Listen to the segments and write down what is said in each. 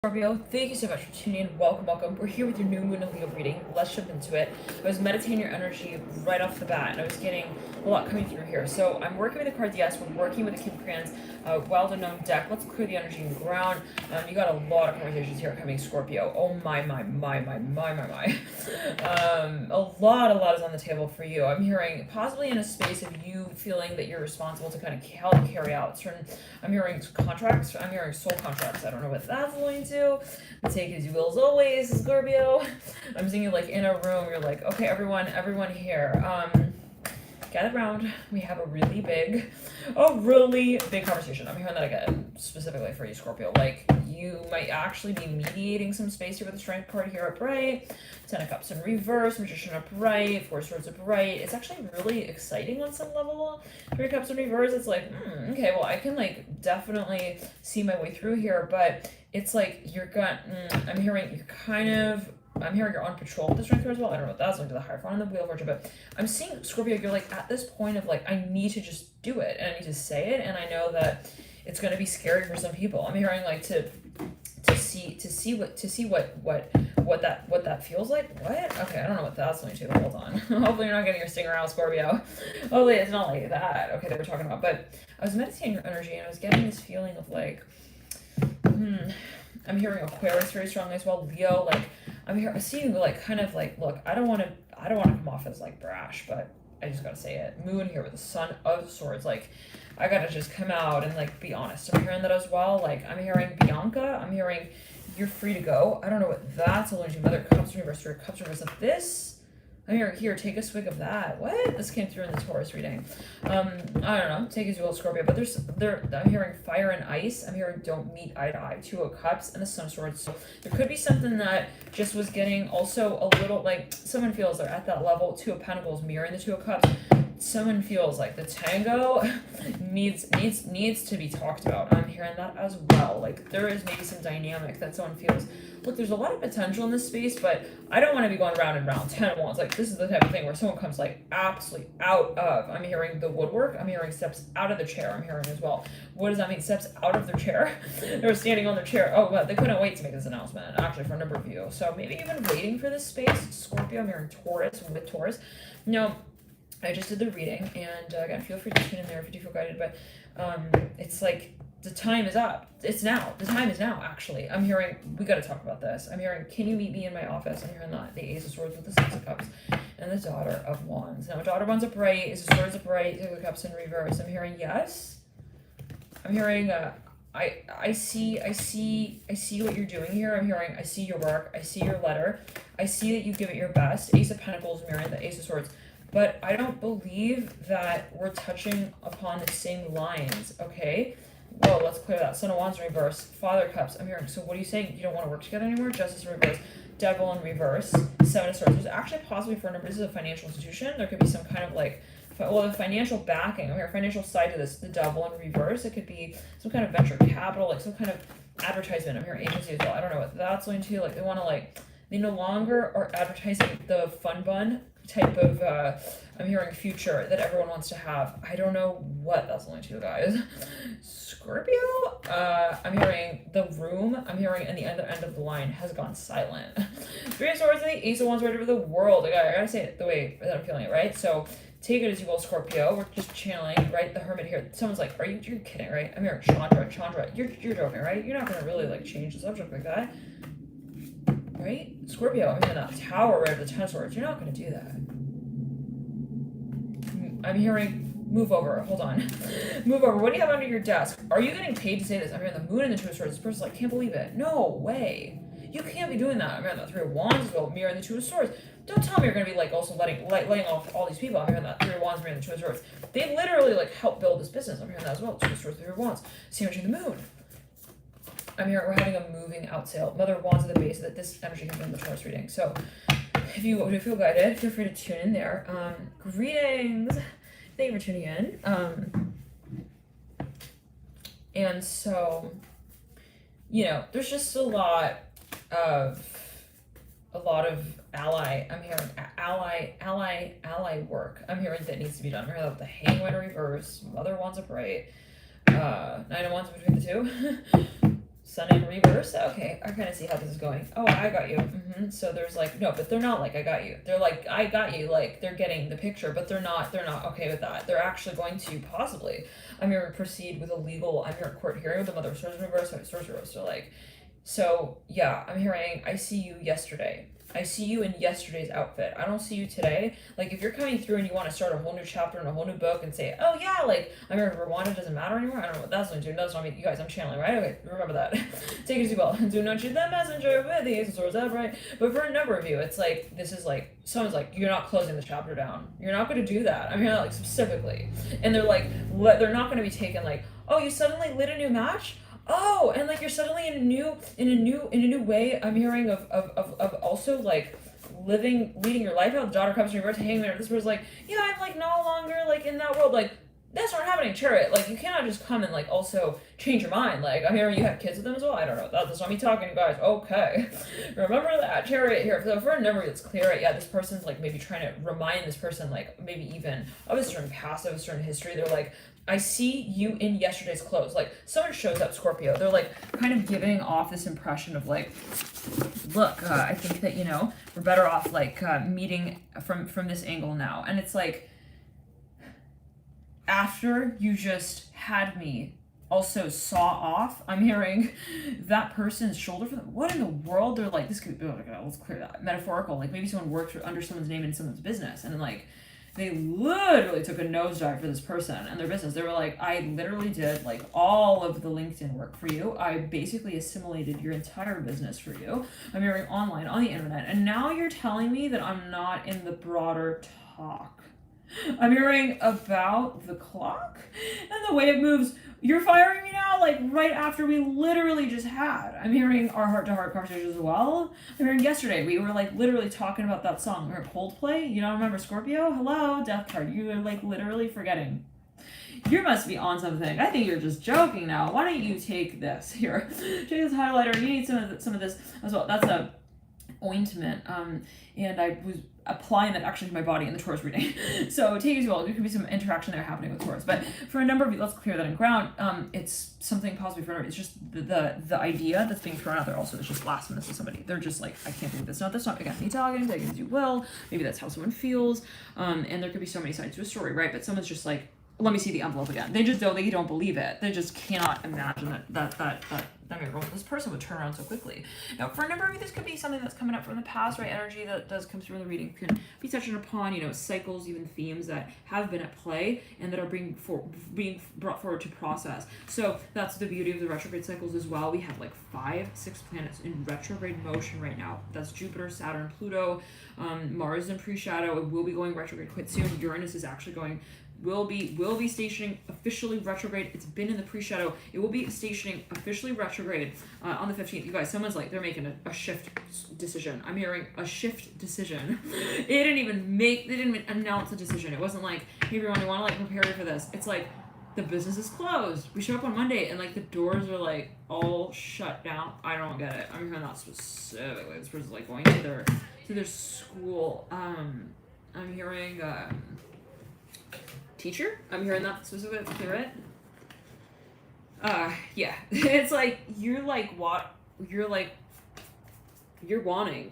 Scorpio, thank you so much for tuning in. Welcome. We're here with your new moon and Leo reading. Let's jump into it. I was meditating your energy right off the bat, and I was getting a lot coming through here. So I'm working with the card Yes. We're working with the King of Crayons, well-known deck. Let's clear the energy and ground. You got a lot of conversations here coming, Scorpio. Oh my. A lot is on the table for you. I'm hearing possibly in a space of you feeling that you're responsible to kind of help carry out certain. I'm hearing contracts. I'm hearing soul contracts. I don't know what that's going to. Take it as you will as always, Scorpio. I'm seeing you like in a room. You're like, okay, everyone here. Gather around. We have a really big conversation. I'm hearing that again, specifically for you, Scorpio. Like, you might actually be mediating some space here with the Strength card here upright. Ten of Cups in reverse, Magician upright, Four Swords upright. It's actually really exciting on some level. Three of Cups in reverse, it's like, okay, well, I can, like, definitely see my way through here, but it's like I'm hearing you're on patrol with the Strength card as well. I don't know what that's like to the higher front on the Wheel of Fortune, but I'm seeing, Scorpio, you're like at this point of like, I need to just do it, and I need to say it, and I know that it's going to be scary for some people. I'm hearing like to see what that feels like. What? Okay, I don't know what that's going to. Hold on. Hopefully you're not getting your stinger out, Scorpio. Hopefully it's not like that. Okay, that we're talking about. But I was meditating your energy, and I was getting this feeling of like, I'm hearing Aquarius very strongly as well. Leo, like I see you like kind of like, look, I don't want to come off as like brash, but I just gotta say it. Moon here with the Son of Swords, like I gotta just come out and like be honest. I'm hearing that as well. Like I'm hearing Bianca. I'm hearing you're free to go. I don't know what that's alluding to. Mother Cups reverse, Three Cups reverse. Like this. I'm hearing here. Take a swig of that. What? This came through in the Taurus reading. I don't know. Take as you will, Scorpio. But I'm hearing fire and ice. I'm hearing don't meet eye to eye. Two of Cups and the Sun of Swords. So there could be something that just was getting also a little like someone feels they're at that level. Two of Pentacles mirroring the Two of Cups. Someone feels like the tango needs to be talked about. I'm hearing that as well. Like there is maybe some dynamic that someone feels. Look, there's a lot of potential in this space, but I don't want to be going round and round 10 at once. Like this is the type of thing where someone comes like absolutely out of. I'm hearing the woodwork. I'm hearing steps out of the chair. I'm hearing as well. What does that mean? Steps out of their chair? They were standing on their chair. Oh, well, they couldn't wait to make this announcement. Actually, for a number of you. So maybe you've been waiting for this space. Scorpio. I'm hearing Taurus with Taurus. No. I just did the reading, and again, feel free to tune in there if you do feel guided, but it's like the time is up. It's now. The time is now, actually. I'm hearing, we got to talk about this. I'm hearing, can you meet me in my office? I'm hearing that. The Ace of Swords with the Six of Cups and the Daughter of Wands. Now, Daughter of Wands upright, Ace of Swords upright, Six of Cups in reverse. I'm hearing yes. I'm hearing, I see what you're doing here. I'm hearing, I see your work. I see your letter. I see that you give it your best. Ace of Pentacles mirroring the Ace of Swords. But I don't believe that we're touching upon the same lines, okay? Whoa, let's clear that. Son of Wands in reverse. Father Cups. I'm hearing, so what are you saying? You don't want to work together anymore? Justice in reverse. Devil in reverse. Seven of Swords. There's actually possibly for a number, this is a financial institution. There could be some kind of like, well, the financial backing, or financial side to this, the Devil in reverse. It could be some kind of venture capital, like some kind of advertisement. I'm hearing agency as well. I don't know what that's going to, like they want to like, they no longer are advertising the fun bun type of I'm hearing future that everyone wants to have. I don't know what that's only to, guys. Scorpio, I'm hearing the room. I'm hearing and the other end of the line has gone silent. Three of Swords and the Ace of Wands right over the world. I gotta say it the way that I'm feeling it, right? So take it as you will, Scorpio. We're just channeling, right? The Hermit here. Someone's like, you're kidding, right? I'm hearing Chandra. You're joking, right? You're not gonna really like change the subject like that. Right? Scorpio, I'm hearing that Tower right over the Ten of Swords. You're not going to do that. I'm hearing, move over. Hold on. Move over. What do you have under your desk? Are you getting paid to say this? I'm hearing the Moon and the Two of Swords. This person's like, can't believe it. No way. You can't be doing that. I'm hearing that Three of Wands as well, mirroring the Two of Swords. Don't tell me you're going to be like also laying off all these people. I'm hearing that Three of Wands mirroring the Two of Swords. They literally like help build this business. I'm hearing that as well. Two of Swords, Three of Wands. Sandwich in the Moon. I'm here, we're having a moving out sale. Mother of Wands at the base that this energy has been in the Taurus reading. So if you feel guided, feel free to tune in there. Greetings. Thank you for tuning in. And so, you know, there's just a lot of I'm hearing ally work. I'm hearing that needs to be done. I'm hearing that the Hangman in reverse, Mother of Wands upright, Nine of Wands between the two. Sun in reverse. Okay, I kind of see how this is going. Oh, I got you. So there's like, no, but they're not like, I got you. They're like, I got you. Like, they're getting the picture, but they're not okay with that. They're actually going to possibly, I'm here to proceed with a legal, I'm here at court hearing with the mother of swords in reverse, swords reverse. So like, so yeah, I'm hearing, I see you yesterday. I see you in yesterday's outfit. I don't see you today. Like, if you're coming through and you want to start a whole new chapter and a whole new book and say, oh yeah, like, I mean, Rwanda doesn't matter anymore. I don't know what that's going to do. That's not me. You guys, I'm channeling, right? Okay, remember that. Take it as you will. Do not shoot the messenger with the ace of swords upright. But for a number of you, it's like, this is like, someone's like, you're not closing the chapter down. You're not going to do that. I'm hearing that, like, specifically. And they're like, they're not going to be taken like, oh, you suddenly lit a new match? Oh, and like you're suddenly in a new way. I'm hearing of also like leading your life out. The daughter comes from your birth, hangman. This was like, yeah, I'm like no longer like in that world. Like that's not happening, Chariot. Like you cannot just come and like also change your mind. Like I'm hearing you have kids with them as well. I don't know. That's not me talking, guys. Okay, remember that, Chariot here. So for a number that's clear, yeah, this person's like maybe trying to remind this person like maybe even of a certain past, of a certain history. They're like, I see you in yesterday's clothes. Like someone shows up, Scorpio. They're like kind of giving off this impression of like, look, I think that, you know, we're better off like meeting from this angle now. And it's like, after you just had me also saw off, I'm hearing that person's shoulder for them. What in the world? They're like, this could be, let's clear that. Metaphorical. Like maybe someone worked under someone's name in someone's business. And then like, they literally took a nosedive for this person and their business. They were like, I literally did like all of the LinkedIn work for you. I basically assimilated your entire business for you. I'm hearing online on the internet. And now you're telling me that I'm not in the broader talk. I'm hearing about the clock and the way it moves. You're firing me now, like right after we literally just had. I'm hearing our heart-to-heart conversations as well. I'm hearing yesterday, we were like literally talking about that song. Or Coldplay, you don't remember Scorpio? Hello, Death card. You are like literally forgetting. You must be on something. I think you're just joking now. Why don't you take this here? Take this highlighter. You need some of this as well. That's a ointment. And I was applying that actually to my body in the Taurus reading. So take it as well. There could be some interaction there happening with Taurus. But for a number of you, let's clear that in ground. It's something possibly for it's just the idea that's being thrown out there also is just blasphemous to somebody. They're just like, I can't believe this. That's not against me talking, take it as you will. Maybe that's how someone feels. And there could be so many sides to a story, right? But someone's just like, let me see the envelope again. They don't believe it. They just cannot imagine that this person would turn around so quickly. Now, for a number of you, this could be something that's coming up from the past, right? Energy that does come through in the reading can be touching upon, you know, cycles, even themes that have been at play and that are being brought forward to process. So that's the beauty of the retrograde cycles as well. We have like 5-6 planets in retrograde motion right now. That's Jupiter, Saturn, Pluto, Mars in pre-shadow. It will be going retrograde quite soon. Uranus is actually will be stationing officially retrograde. It's been in the pre-shadow. It will be stationing officially retrograde on the 15th. You guys, someone's like, they're making a shift decision. I'm hearing a shift decision. They didn't even announce a decision. It wasn't like, hey everyone, you want to like prepare for this. It's like, the business is closed. We show up on Monday and like the doors are like all shut down. I don't get it. I'm hearing that specifically. This person's like going to their school. I'm hearing teacher. I'm hearing that specifically. Clear it. Yeah. It's like you're like what? You're wanting.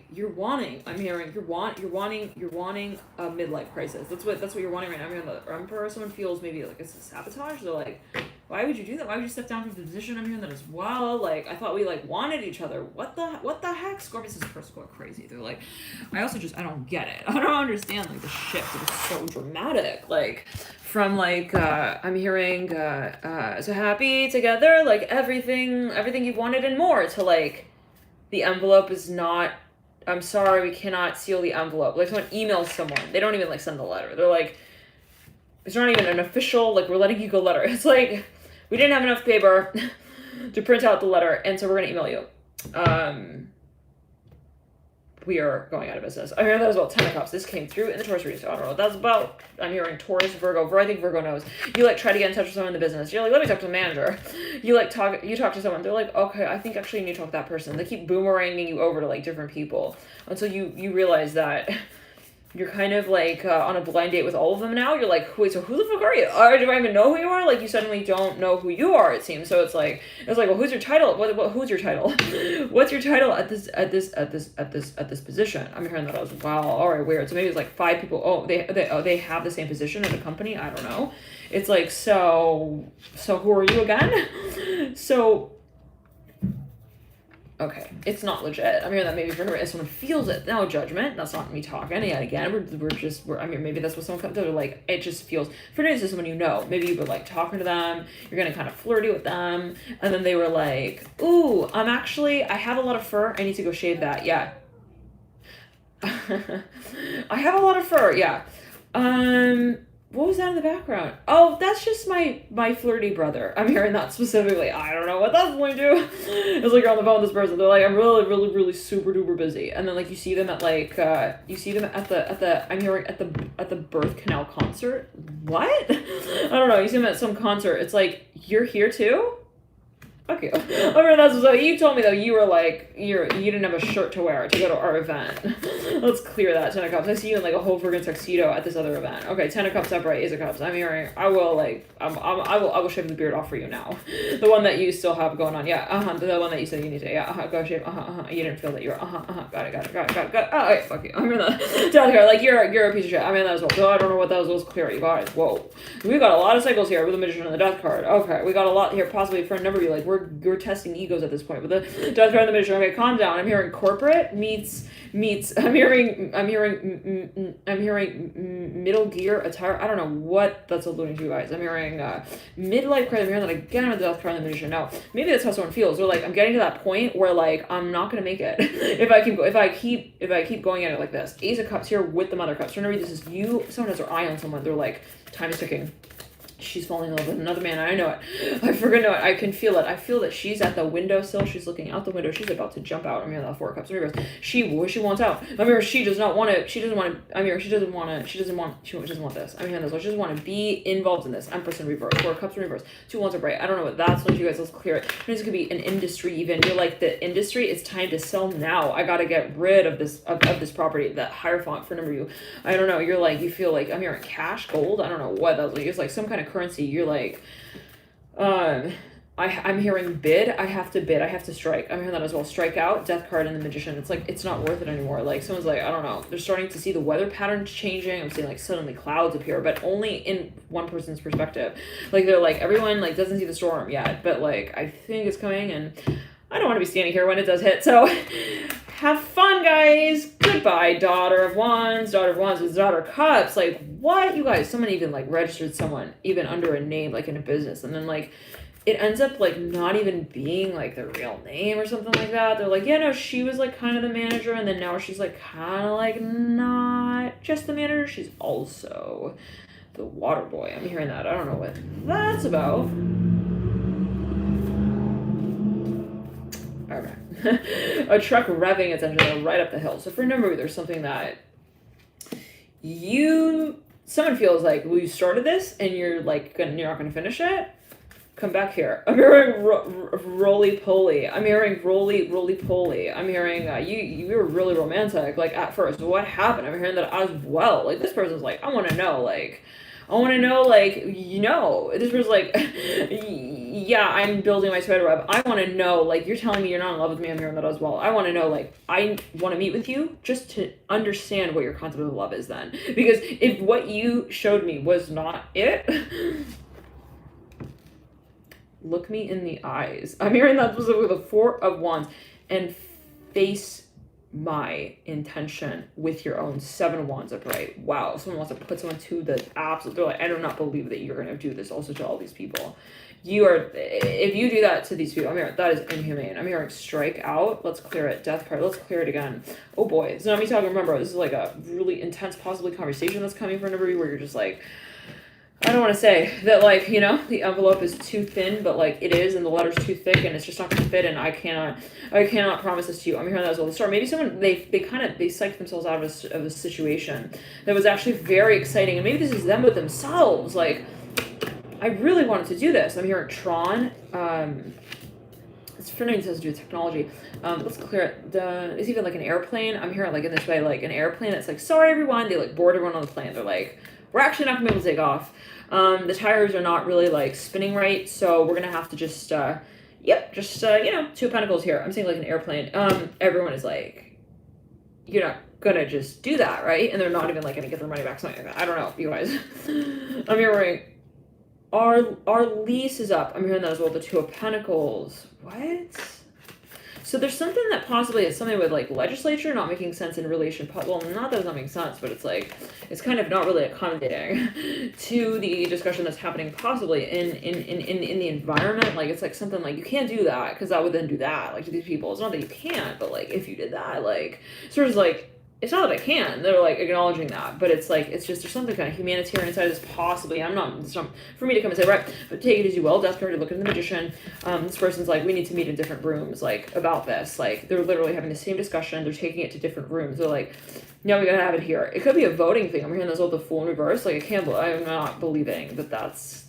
I'm hearing you're wanting a midlife crisis. That's what you're wanting right now. I'm hearing the Emperor. Someone feels maybe like it's a sabotage. They're like, why would you do that? Why would you step down from the position? I'm hearing that as well. Like I thought we like wanted each other. What the heck? Scorpius is person going crazy. They're like, I don't get it. I don't understand like the shift. It is so dramatic. Like from like I'm hearing so happy together. Like everything you've wanted and more to like. The envelope is not, I'm sorry, we cannot seal the envelope. Like someone emails someone, they don't even like send the letter. They're like, it's not even an official, like we're letting you go letter. It's like, we didn't have enough paper to print out the letter. And so we're going to email you. We are going out of business. I hear that as well. 10 of Cups. This came through in the Taurus reading. So I don't know what that's about. I'm hearing Taurus, Virgo. I think Virgo knows. You like try to get in touch with someone in the business. You're like, let me talk to the manager. You talk to someone. They're like, okay, I think actually you need to talk to that person. They keep boomeranging you over to like different people until you realize that you're kind of like on a blind date with all of them now. You're like, wait, so who the fuck are you? Do I even know who you are? Like, you suddenly don't know who you are, it seems. So it's like, well, who's your title? Who's your title? What's your title at this position? I'm hearing that as well. All right, weird. So maybe it's like 5 people. Oh, they have the same position at the company. I don't know. It's like, so who are you again? So. Okay, it's not legit. I'm hearing that maybe for her, if someone feels it, no judgment. That's not me talking. Yet again, I mean, maybe that's what someone comes to. Like, it just feels, for instance, to someone you know. Maybe you were like talking to them, you're gonna kind of flirty with them, and then they were like, ooh, I have a lot of fur. I need to go shave that. Yeah. I have a lot of fur. Yeah. What was that in the background? Oh, that's just my flirty brother. I'm hearing that specifically. I don't know what that's going to. It's like you're on the phone with this person. They're like, I'm really, really, really super duper busy. And then like you see them at like I'm hearing at the birth canal concert. What? I don't know. You see them at some concert. It's like, you're here too? Okay. I mean, that's so you told me though you were like you didn't have a shirt to wear to go to our event. Let's clear that. 10 of Cups. I see you in like a whole friggin' tuxedo at this other event. Okay, 10 of Cups upright, Ace of Cups. I'm hearing. I will shave the beard off for you now. The one that you still have going on. Yeah. The one that you said you need to. Yeah. Go shave. You didn't feel that you were. Got it. Oh, okay, fuck you. I'm gonna tell you like you're a piece of shit. I mean that as well. So I don't know what that was. Let's clear it, you guys. Whoa. We got a lot of cycles here with the Magician and the Death card. Okay, we got a lot here. Possibly for a number of you. Like we're testing egos at this point with the Death card and the Magician. Okay, calm down. I'm hearing corporate meets. I'm hearing middle gear attire. I don't know what that's alluding to, you guys. I'm hearing midlife crisis. I'm hearing that again with the Death card and the Magician. Now maybe that's how someone feels. They're like, I'm getting to that point where like I'm not gonna make it if I keep going at it like this. Ace of Cups here with the Mother of Cups. Remember, this is you. Someone has their eye on someone. They're like, time is ticking. She's falling in love with another man. I know it. I freaking know it. I can feel it. I feel that she's at the windowsill. She's looking out the window. She's about to jump out. I'm hearing that 4 of Cups. Remember, she wants out. Remember, she does not want to. She doesn't want this. I'm hearing this. She doesn't want to be involved in this. Empress in reverse. 4 of Cups in reverse. 2 wands are bright. I don't know what that's like, you guys. Let's clear it. This could be an industry even. You're like, the industry, it's time to sell now. I got to get rid of this this property. That Hierophant for number you. I don't know. You're like, you feel like, I'm hearing cash, gold. I don't know what that's like. It's like some kind of currency. You're like, I'm hearing bid. I have to strike. I'm hearing that as well. Strike out, Death card, and the Magician. It's like, it's not worth it anymore. Like, someone's like, I don't know. They're starting to see the weather patterns changing. I'm seeing like suddenly clouds appear, but only in one person's perspective. Like, they're like, everyone like doesn't see the storm yet, but like, I think it's coming, and I don't want to be standing here when it does hit. So have fun, guys. Goodbye, Daughter of Wands with Daughter of Cups. Like, what? You guys, someone even like registered someone even under a name, like in a business, and then like it ends up like not even being like the real name or something like that. They're like, yeah, no, she was like kind of the manager, and then now she's like kind of like not just the manager, she's also the water boy. I'm hearing that. I don't know what that's about. Okay. A truck revving its engine right up the hill. So for a number, there's something that someone feels like, well, you started this and you're like, you're not going to finish it. Come back here. I'm hearing roly-poly. I'm hearing roly-poly. I'm hearing you were really romantic, like, at first. What happened? I'm hearing that as well. Like, this person's like, I want to know, like, this person's like, yeah, I'm building my spider web. I want to know, like, you're telling me you're not in love with me. I'm hearing that as well. I want to know, like, I want to meet with you just to understand what your concept of love is then. Because if what you showed me was not it... Look me in the eyes. I'm hearing that with a 4 of Wands. And face my intention with your own 7 of Wands upright. Wow. Someone wants to put someone to the absolute. They're like, I do not believe that you're going to do this also to all these people. If you do that to these people, I'm hearing that is inhumane. I'm hearing strike out. Let's clear it. Death card. Let's clear it again. Oh boy. It's not me talking. Remember, this is like a really intense, possibly conversation that's coming from everybody where you're just like, I don't want to say that, like, you know, the envelope is too thin, but like it is, and the letter's too thick, and it's just not going to fit, and I cannot promise this to you. I'm hearing that as well. The start. Maybe someone they psyched themselves out of a situation that was actually very exciting, and maybe this is them with themselves. Like, I really wanted to do this. I'm hearing Tron. it's for nothing has to do with technology. Let's clear it. It's even like an airplane. I'm hearing like in this way, like an airplane that's like, sorry everyone, they like board everyone on the plane. They're like, we're actually not gonna be able to take off. The tires are not really like spinning right, so we're gonna have to just Two of Pentacles here. I'm saying like an airplane. Everyone is like, you're not gonna just do that, right? And they're not even like gonna get their money back, something like that. I don't know, you guys. I'm hearing our lease is up. I'm hearing that as well. The Two of Pentacles. What? So there's something that possibly is something with like legislature not making sense in relation. Well, not that it's not making sense, but it's like it's kind of not really accommodating to the discussion that's happening possibly in the environment. Like it's like something like you can't do that because that would then do that like to these people. It's not that you can't, but like if you did that, like sort of like. It's not that I can. They're like acknowledging that, but it's like it's just there's something kind of humanitarian side of this possibly. It's not for me to come and say right, but take it as you will. Death card, look at the Magician. This person's like we need to meet in different rooms like about this. Like they're literally having the same discussion. They're taking it to different rooms. They're like, no, we gotta have it here. It could be a voting thing. I'm hearing this with the Fool in reverse. Like I'm not believing that's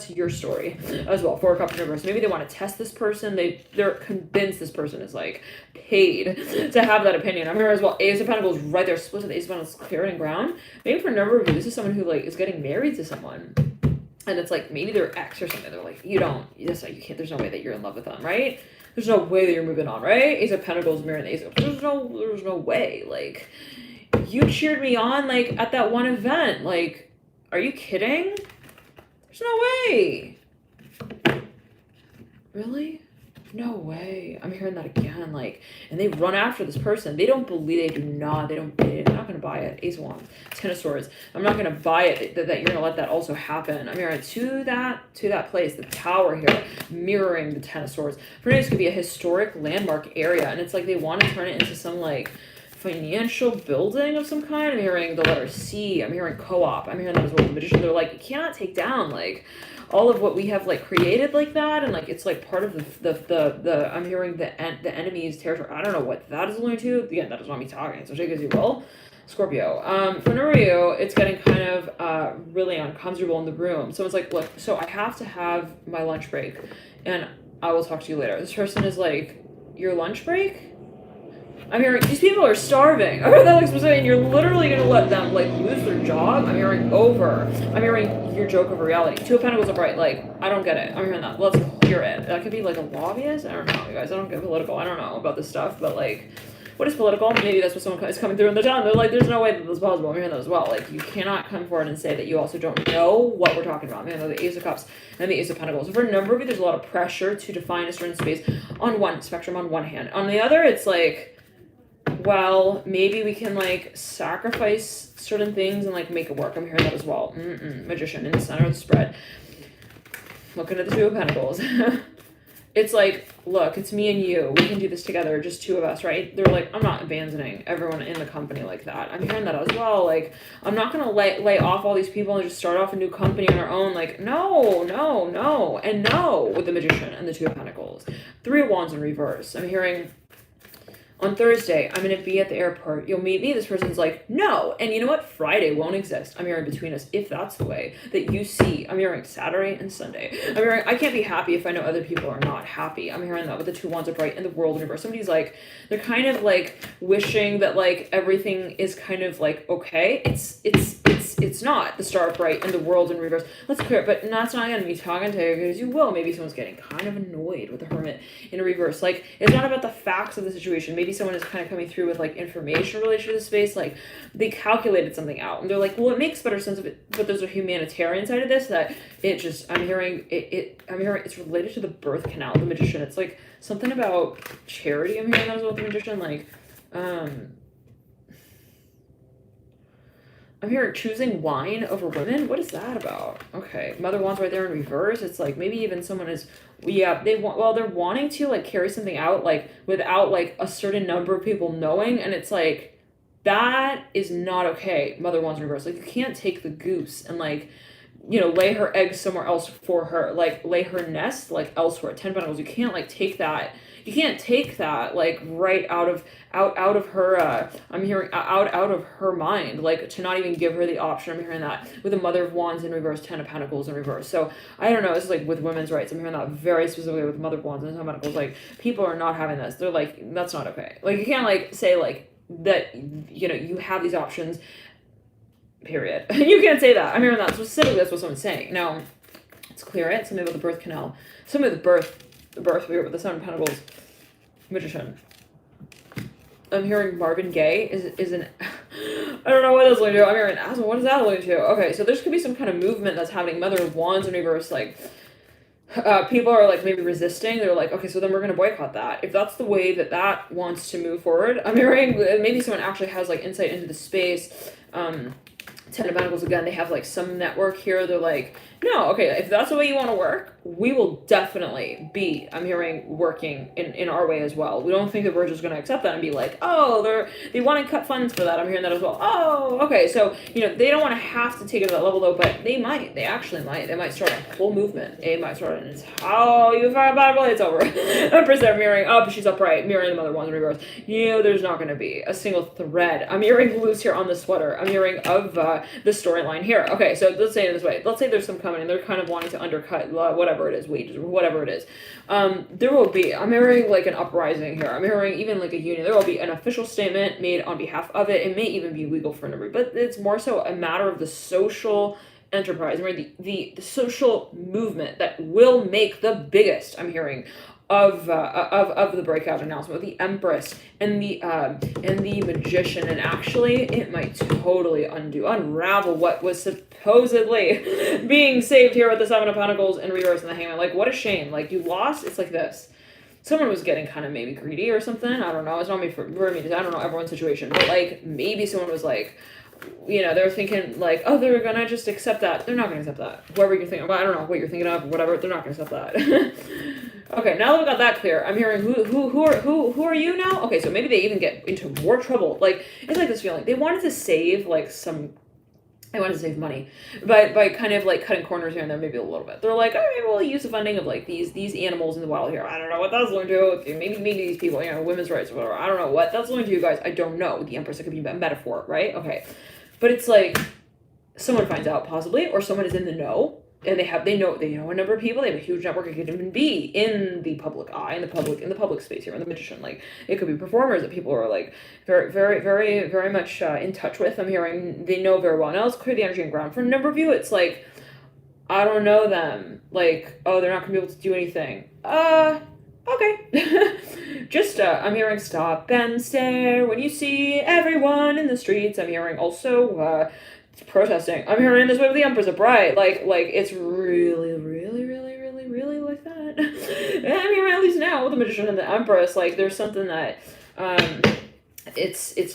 your story as well. Four of Cups in reverse. Maybe they want to test this person. They're convinced this person is like paid to have that opinion. I'm here as well. Ace of Pentacles right there, split with Ace of Pentacles clearing ground. Maybe for a number of you, this is someone who like is getting married to someone, and it's like maybe their ex or something. They're like, you can't. There's no way that you're in love with them, right? There's no way that you're moving on, right? Ace of Pentacles mirroring the Ace of. There's no way. Like you cheered me on like at that one event. Like, are you kidding? There's no way. Really? No way. I'm hearing that again. Like, and they run after this person. They're not gonna buy it. Ace of Wands, Ten of Swords. I'm not gonna buy it that you're gonna let that also happen. I'm hearing to that place, the Tower here, mirroring the Ten of Swords. For me, this could be a historic landmark area, and it's like they want to turn it into some like financial building of some kind. I'm hearing the letter C. I'm hearing co-op. I'm hearing that as well. The Magician. They're like, you cannot take down like all of what we have like created like that, and like it's like part of the I'm hearing the enemy's territory. I don't know what that is alluding to. Again, that is not me talking, so take it as you will. Scorpio. For number you, it's getting kind of really uncomfortable in the room. Someone's like, look, so I have to have my lunch break, and I will talk to you later. This person is like, your lunch break? I'm hearing these people are starving. I heard that like specific, and you're literally gonna let them like lose their job. I'm hearing your joke over reality. Two of Pentacles upright. Like I don't get it. I'm hearing that. Let's clear it. That could be like a lobbyist. I don't know, you guys. I don't get political. I don't know about this stuff, but like, what is political? Maybe that's what someone is coming through in the town. They're like, there's no way that this is possible. I'm hearing that as well. Like you cannot come forward and say that you also don't know what we're talking about. Man, the Ace of Cups and the Ace of Pentacles. So for a number of you, there's a lot of pressure to define a certain space on one spectrum on one hand. On the other, it's like, well, maybe we can like sacrifice certain things and like make it work. I'm hearing that as well. Magician in the center of the spread. Looking at the Two of Pentacles. It's like, look, it's me and you. We can do this together, just two of us, right? They're like, I'm not abandoning everyone in the company like that. I'm hearing that as well. Like, I'm not going to lay off all these people and just start off a new company on our own. Like, no, and no with the Magician and the Two of Pentacles. Three of Wands in reverse. I'm hearing on Thursday, I'm going to be at the airport. You'll meet me. This person's like, no. And you know what? Friday won't exist. I'm hearing between us, if that's the way that you see. I'm hearing Saturday and Sunday. I'm hearing, I can't be happy if I know other people are not happy. I'm hearing that with the Two Wands upright in the world universe. Somebody's like, they're kind of like wishing that like everything is kind of like, okay. It's not the Star upright and the world in reverse. Let's clear it, but that's not going to be talking to you because you will. Maybe someone's getting kind of annoyed with the Hermit in reverse. Like, it's not about the facts of the situation. Maybe someone is kind of coming through with like information related to the space. Like, they calculated something out and they're like, well, it makes better sense of it, but there's a humanitarian side of this that it just, I'm hearing it's related to the birth canal, the Magician. It's like something about charity. I'm hearing that as well with the Magician. Like, I'm hearing choosing wine over women. What is that about? Okay, Mother Wands right there in reverse. It's like maybe even someone is, they're wanting to like carry something out like without like a certain number of people knowing, and it's like that is not okay. Mother Wands in reverse. Like you can't take the goose and like, you know, lay her eggs somewhere else for her, like lay her nest like elsewhere. 10 Pentacles. You can't like take that. you can't take that like right out of her I'm hearing out of her mind, like to not even give her the option. I'm hearing that with the Mother of Wands in reverse, Ten of Pentacles in reverse. So I don't know, it's like with women's rights, I'm hearing that very specifically with Mother of Wands and Ten of Pentacles. Like people are not having this. They're like, that's not okay. Like you can't like say like that, you know, you have these options, period. You can't say that. I'm hearing that specifically. That's what someone's saying. Now let's clear it. Something about the birth canal. Something with the birth here with the Seven of Pentacles, Magician. I'm hearing Marvin Gaye is an I don't know what that's going to do. I'm hearing asshole. What is that going to do? Okay, so there's could be some kind of movement that's happening. Mother of Wands in reverse, like people are like maybe resisting. They're like, okay, so then we're going to boycott that. If that's the way that wants to move forward, I'm hearing maybe someone actually has like insight into the space. Ten of Pentacles again, they have like some network here. They're like, no, okay, if that's the way you want to work, we will definitely be, I'm hearing, working in our way as well. We don't think that we're just going to accept that and be like, oh, they want to cut funds for that. I'm hearing that as well. Oh, okay, so, you know, they don't want to have to take it to that level though, but they might. They actually might. They might start a whole movement. They might start it, and it's how you find about it, it's over. Empress there mirroring up, she's upright, mirroring the Mother Wands in reverse. You know, there's not going to be a single thread. I'm hearing loose here on the sweater. I'm hearing of the storyline here. Okay, so let's say it this way. Let's say there's some coming and they're kind of wanting to undercut whatever it is, wages or whatever it is. There will be, I'm hearing like an uprising here. I'm hearing even like a union. There will be an official statement made on behalf of it. It may even be legal for a number, but it's more so a matter of the social enterprise, right? The social movement that will make the biggest, I'm hearing, of the breakout announcement with the Empress and the Magician, and actually it might totally unravel what was supposedly being saved here with the Seven of Pentacles and reverse and the Hangman. Like, what a shame. Like, you lost. It's like this. Someone was getting kind of maybe greedy or something. I don't know. It's not me for me. I don't know everyone's situation, but like maybe someone was like, you know, they're thinking like, oh, they're gonna just accept that. They're not gonna accept that. Whoever you're thinking, well, I don't know what you're thinking of, whatever. They're not gonna accept that. Okay, now that we got that clear, I'm hearing who are you now? Okay, so maybe they even get into more trouble. Like, it's like this feeling. They wanted to save like I wanted to save money, but by kind of like cutting corners here and there, maybe a little bit. They're like, oh, maybe we'll use the funding of like these animals in the wild here. I don't know what that's going to do. Maybe these people, you know, women's rights or whatever. I don't know what that's going to do, you guys. I don't know. The Empress, it could be a metaphor, right? Okay, but it's like someone finds out possibly, or someone is in the know. And they know a number of people. They have a huge network. It could even be in the public eye, in the public space here, in the Magician. Like, it could be performers that people are like very, very, very, very much in touch with. I'm hearing they know very well. Now let's clear the energy and ground. For a number of you, it's like, I don't know them. Like, oh, they're not gonna be able to do anything. Okay. Just I'm hearing stop and stare when you see everyone in the streets. I'm hearing also protesting. I'm hearing this way with the Empress upright. Like it's really, really, really, really, really like that. And I'm hearing at least now with the Magician and the Empress, like there's something that it's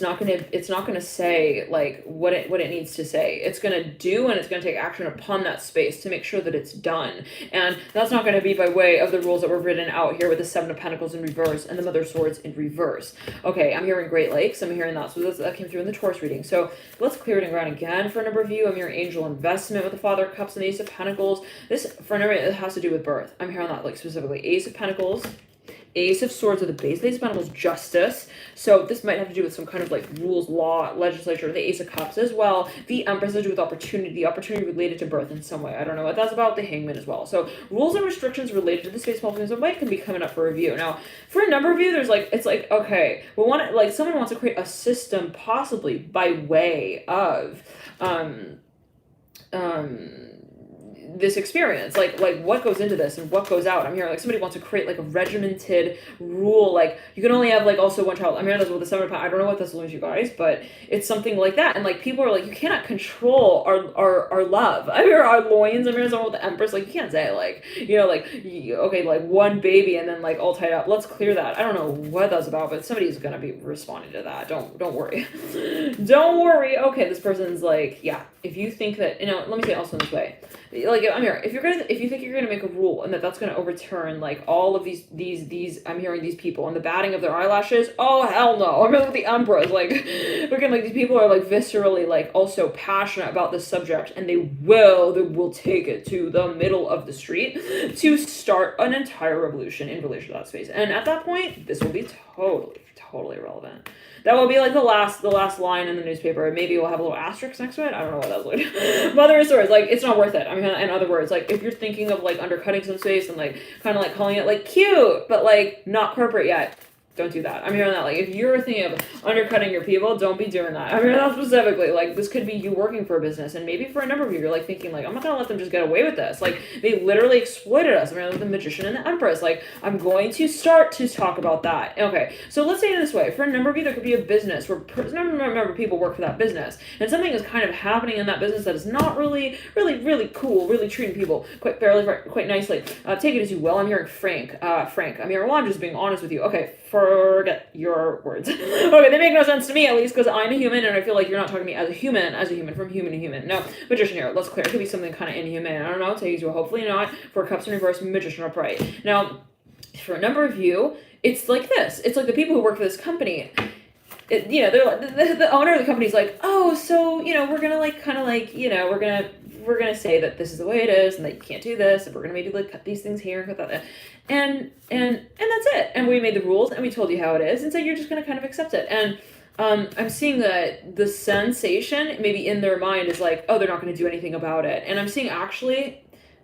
not gonna say like what it needs to say. It's gonna do, and it's gonna take action upon that space to make sure that it's done. And that's not gonna be by way of the rules that were written out here with the Seven of Pentacles in reverse and the Mother of Swords in reverse. Okay, I'm hearing Great Lakes. I'm hearing that. So that came through in the Taurus reading. So let's clear it and ground again for a number of you. I'm hearing Angel Investment with the Father of Cups and the Ace of Pentacles. This for a number, it has to do with birth. I'm hearing that like specifically Ace of Pentacles, Ace of Swords at the base, the Ace of Pentacles, Justice. So this might have to do with some kind of like rules, law, legislature, the Ace of Cups as well. The Empress has to do with opportunity, the opportunity related to birth in some way. I don't know what that's about. The Hangman as well. So rules and restrictions related to the space multiple in some way can be coming up for review. Now, for a number of you, there's like, it's like, okay, we want to, like, someone wants to create a system possibly by way of, this experience, like what goes into this and what goes out. I'm hearing like somebody wants to create like a regimented rule, like you can only have like also one child. I'm hearing this with the Seven of Pentacles. I don't know what this means, you guys, but it's something like that. And like people are like, you cannot control our love. I hear our loins. I'm hearing someone with the Empress, like you can't say like, you know, like okay, like one baby and then like all tied up. Let's clear that. I don't know what that's about, but somebody's gonna be responding to that. Don't worry. Don't worry. Okay, this person's like, yeah, if you think that, you know, let me say it also in this way. like I'm here. If you think you're gonna make a rule and that's gonna overturn like all of these I'm hearing these people and the batting of their eyelashes. Oh hell no! I mean, with the Emperors, like freaking like these people are like viscerally like also passionate about this subject, and they will take it to the middle of the street to start an entire revolution in relation to that space. And at that point, this will be totally irrelevant. That will be like the last line in the newspaper. Maybe we'll have a little asterisk next to it. I don't know what that's like. Mother of swords, like it's not worth it. I mean, in other words, like if you're thinking of like undercutting some space and like kind of like calling it like cute, but like not corporate yet, don't do that. I'm hearing that. Like, if you're thinking of undercutting your people, don't be doing that. I'm hearing that specifically. Like, this could be you working for a business, and maybe for a number of you, you're like thinking, like, I'm not gonna let them just get away with this. Like, they literally exploited us. I'm hearing with the Magician and the Empress. Like, I'm going to start to talk about that. Okay, so let's say it this way. For a number of you, there could be a business where a number of people work for that business, and something is kind of happening in that business that is not really cool, really treating people quite fairly, quite nicely. Take it as you will. I'm hearing Frank. I'm hearing, well, I'm just being honest with you. Okay, forget your words. Okay, they make no sense to me, at least, because I'm a human, and I feel like you're not talking to me as a human, from human to human. No, Magician here, let's clear. It could be something kind of inhuman. I don't know, take it to hopefully not. For Cups in reverse, Magician upright. Now, for a number of you, it's like this. It's like the people who work for this company. They're like, the owner of the company's like, oh, so, we're gonna like, kind of like, we're gonna say that this is the way it is, and that you can't do this, and we're gonna maybe like cut these things here and cut that there. And that's it. And we made the rules, and we told you how it is, and so you're just gonna kind of accept it. And I'm seeing that the sensation maybe in their mind is like, oh, they're not gonna do anything about it. And I'm seeing actually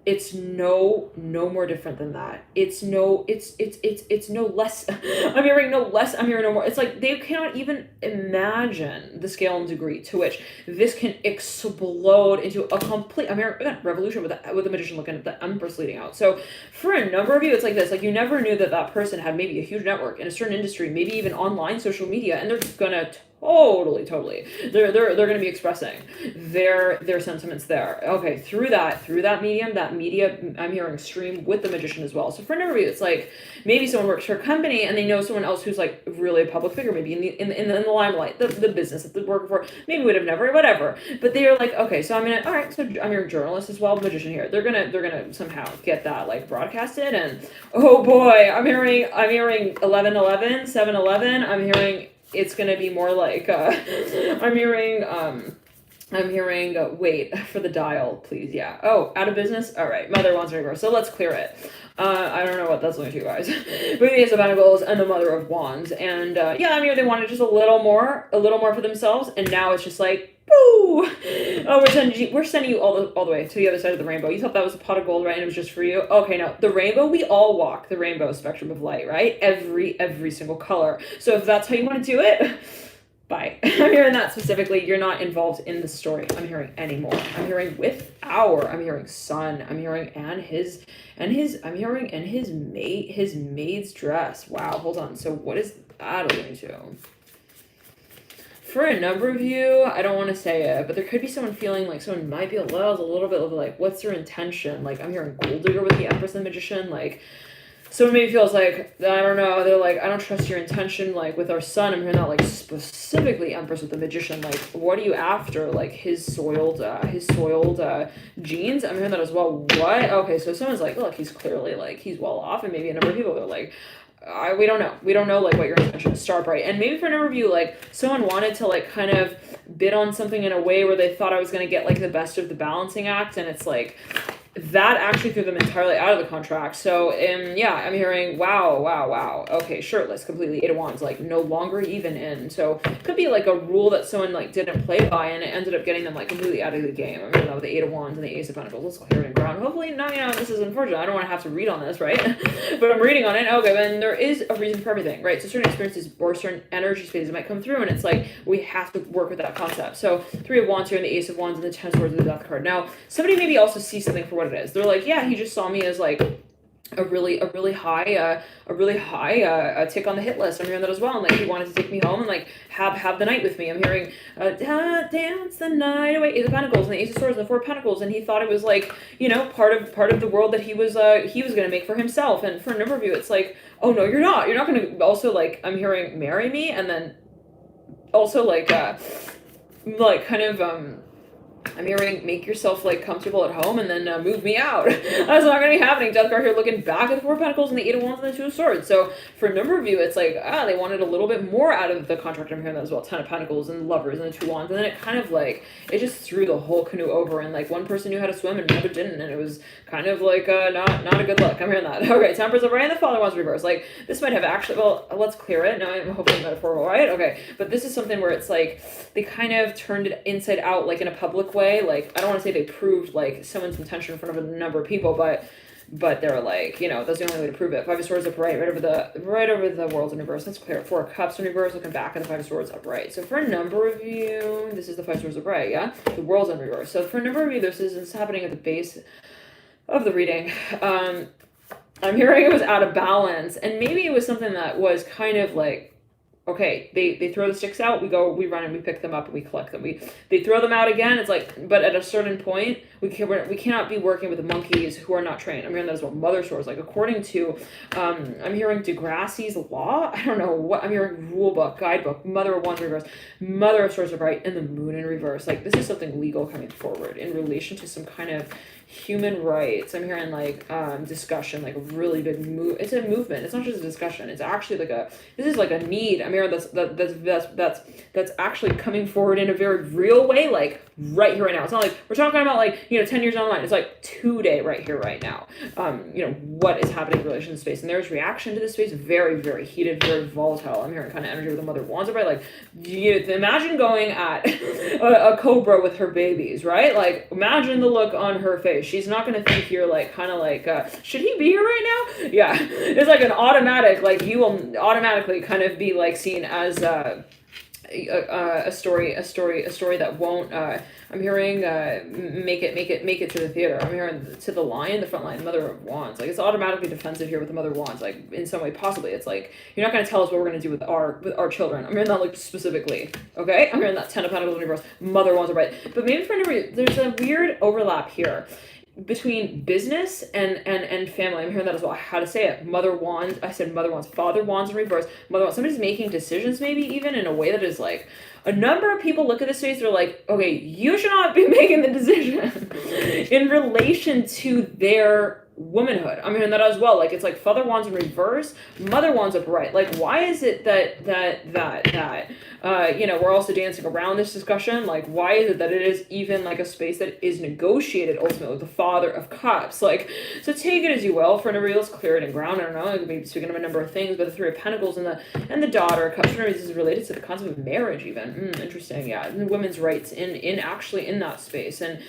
it's no more different than that. It's no less. I'm hearing no less. I'm hearing no more. It's like they cannot even imagine the scale and degree to which this can explode into a complete. I'm hearing revolution with the Magician looking at the Empress leading out. So for a number of you, it's like this. Like you never knew that person had maybe a huge network in a certain industry, maybe even online social media, and they're just gonna totally they're going to be expressing their sentiments there. Okay, through that media I'm hearing stream with the Magician as well. So for an interview, it's like maybe someone works for a company and they know someone else who's like really a public figure, maybe in the limelight, the business that they're working for, maybe would have never, whatever, but they are like, okay, so all right, so I'm your journalist as well, Magician here, they're gonna somehow get that like broadcasted. And oh boy, I'm hearing 11/11 7/11. I'm hearing it's gonna be more like I'm hearing wait for the dial, please. Yeah. Oh, out of business. All right. Mother wants to reverse. So let's clear it. I don't know what that's going to, guys. But the Ace of Pentacles and the Mother of Wands, and they wanted just a little more for themselves, and now it's just like. Woo! Oh, we're sending you all the way to the other side of the rainbow. You thought that was a pot of gold, right? And it was just for you. Okay, no, the rainbow. We all walk the rainbow spectrum of light, right? Every single color. So if that's how you want to do it, bye. I'm hearing that specifically. You're not involved in the story. I'm hearing anymore. I'm hearing I'm hearing Sun. I'm hearing his maid's dress. Wow. Hold on. So what is that alluding to? For a number of you, I don't want to say it, but there could be someone feeling like someone might be a little bit of like, what's their intention? Like, I'm hearing gold digger with the Empress and Magician. Like, someone maybe feels like, I don't know, they're like, I don't trust your intention. Like, with our son, I'm hearing that, like, specifically Empress with the Magician. Like, what are you after? Like, his soiled jeans? I'm hearing that as well. What? Okay, so someone's like, look, he's clearly, like, he's well off. And maybe a number of people are like, we don't know like what your intention is. Star bright. And maybe for a number of you, like someone wanted to like kind of bid on something in a way where they thought I was going to get like the best of the balancing act, and it's like that actually threw them entirely out of the contract. So I'm hearing wow. Okay, shirtless, completely Eight of Wands, like no longer even in. So it could be like a rule that someone like didn't play by, and it ended up getting them like completely out of the game. I mean, with the Eight of Wands and the Ace of Pentacles. Let's go here and ground. Hopefully not, this is unfortunate. I don't want to have to read on this, right? But I'm reading on it. Okay, then there is a reason for everything, right? So certain experiences or certain energy spaces might come through, and it's like we have to work with that concept. So Three of Wands here and the Ace of Wands and the Ten of Swords and the Death card. Now, somebody maybe also sees something for what it is. They're like, yeah, he just saw me as like a really high tick on the hit list. I'm hearing that as well. And like he wanted to take me home and like have the night with me. I'm hearing dance the night away. Ace of Pentacles and the Ace of Swords and the Four of Pentacles. And he thought it was like, part of the world that he was gonna make for himself. And for a number of you, it's like, oh no, you're not gonna also like, I'm hearing marry me, and then also like kind of I'm hearing make yourself like comfortable at home and then move me out. That's not going to be happening. Death card here looking back at the Four of Pentacles and the Eight of Wands and the Two of Swords. So for a number of you, it's like, they wanted a little bit more out of the contract. I'm hearing that as well. Ten of Pentacles and Lovers and the Two of Wands. And then it kind of like, it just threw the whole canoe over, and like one person knew how to swim and another didn't. And it was kind of like not a good look. I'm hearing that. Okay, Temperance upright and the Father Wands reverse. Like this might have actually, well, let's clear it. Now I'm hoping metaphorical, right? Okay. But this is something where it's like, they kind of turned it inside out, like in a public way. Like, I don't want to say they proved like someone's intention in front of a number of people, but they're like, that's the only way to prove it. Five of Swords upright, right over the Worlds in reverse. That's clear. Four of Cups in reverse, looking back at the Five of Swords upright. So for a number of you, this is the Five of Swords upright, yeah? The Worlds in reverse. So for a number of you, this is happening at the base of the reading. I'm hearing it was out of balance, and maybe it was something that was kind of like, okay, they throw the sticks out, we run and we pick them up and we collect them. They throw them out again, it's like, but at a certain point, we cannot be working with the monkeys who are not trained. I'm hearing that as well. Mother Swords, like according to, I'm hearing Degrassi's law, I don't know what, I'm hearing rule book, guidebook, Mother of Wands reverse, Mother of Swords upright, and the Moon in reverse. Like this is something legal coming forward in relation to some kind of human rights. I'm hearing like discussion, like a really big move. It's a movement. It's not just a discussion. It's actually like this is like a need. I'm hearing that's actually coming forward in a very real way, like right here right now. It's not like we're talking about like 10 years online. It's like today, right here, right now. What is happening in relation to space, and there's reaction to this space, very, very heated, very volatile. I'm hearing kind of energy with the Mother of Wands, right? Like imagine going at a cobra with her babies, right? Like imagine the look on her face. She's not going to think here like kind of like should he be here right now? Yeah, it's like an automatic, like you will automatically kind of be like seen as a story that won't I'm hearing make it to the theater. I'm hearing to the lion, the front line, Mother of Wands. Like it's automatically defensive here with the Mother of Wands. Like in some way, possibly it's like you're not going to tell us what we're going to do with our children. I'm hearing that like specifically. Okay, I'm hearing that Ten of Pentacles in reverse, Mother of Wands, right? But maybe for another, there's a weird overlap here between business and family. I'm hearing that as well. How to say it? Mother Wands. I said Mother Wands. Father Wands in reverse. Mother Wands. Somebody's making decisions maybe even in a way that is like, a number of people look at this space, they're like, okay, you should not be making the decision in relation to their womanhood. I'm hearing that as well. Like it's like Father Wands in reverse, Mother Wands upright. Like why is it that we're also dancing around this discussion? Like why is it that it is even like a space that is negotiated ultimately with the Father of Cups? Like, so take it as you will. For anybody else, clear it and ground. I don't know. I could be speaking of a number of things, but the Three of Pentacles and the Daughter of Cups. This is related to the concept of marriage even. Interesting. Yeah, and women's rights in that space. And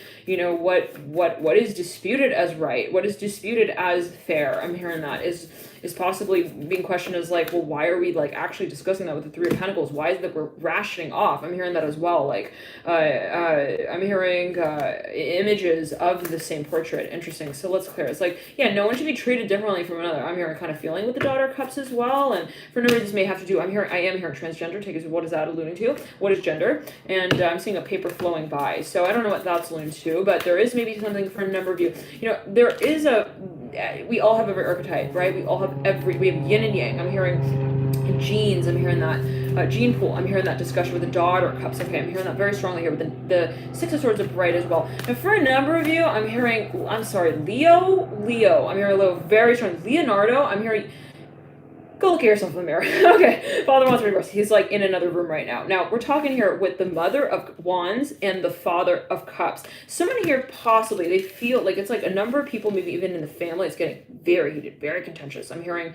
what is disputed as right, what is disputed as fair. I'm hearing that is possibly being questioned as like, well, why are we like actually discussing that with the Three of Pentacles? Why is it that we're rationing off? I'm hearing that as well. Like I'm hearing images of the same portrait. Interesting. So let's clear. It's like, yeah, no one should be treated differently from another. I'm hearing kind of feeling with the Daughter of Cups as well. And for no reason this may have to do, I am hearing transgender. Take us, what is that alluding to? What is gender? And I'm seeing a paper flowing by. So I don't know what that's alluding to, but there is maybe something for a number of you. There is we all have every archetype, right? We have yin and yang. I'm hearing genes. I'm hearing that gene pool. I'm hearing that discussion with the Daughter of Cups. Okay, I'm hearing that very strongly here with the Six of Swords upright as well. And for a number of you, I'm hearing, Leo. I'm hearing Leo very strong. Leonardo, I'm hearing, go look at yourself in the mirror. Okay, Father Wands reverse. He's like in another room right now. Now, we're talking here with the Mother of Wands and the Father of Cups. Someone here possibly, they feel like it's like a number of people, maybe even in the family, it's getting very heated, very contentious. I'm hearing,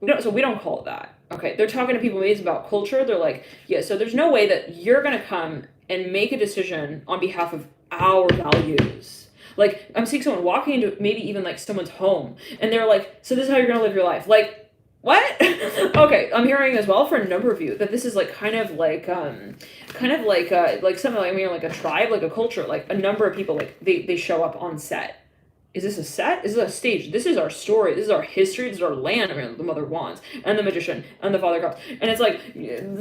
we don't call it that. Okay, they're talking to people maybe it's about culture. They're like, yeah, so there's no way that you're going to come and make a decision on behalf of our values. Like, I'm seeing someone walking into maybe even like someone's home, and they're like, so this is how you're going to live your life. Like, what? Okay, I'm hearing as well for a number of you that this is like kind of like something like, I mean, like a tribe, like a culture, like a number of people, like they show up on set. Is this a set? Is this a stage? This is our story. This is our history. This is our land. I mean, the Mother of Wands and the Magician and the Father of Cups. And it's like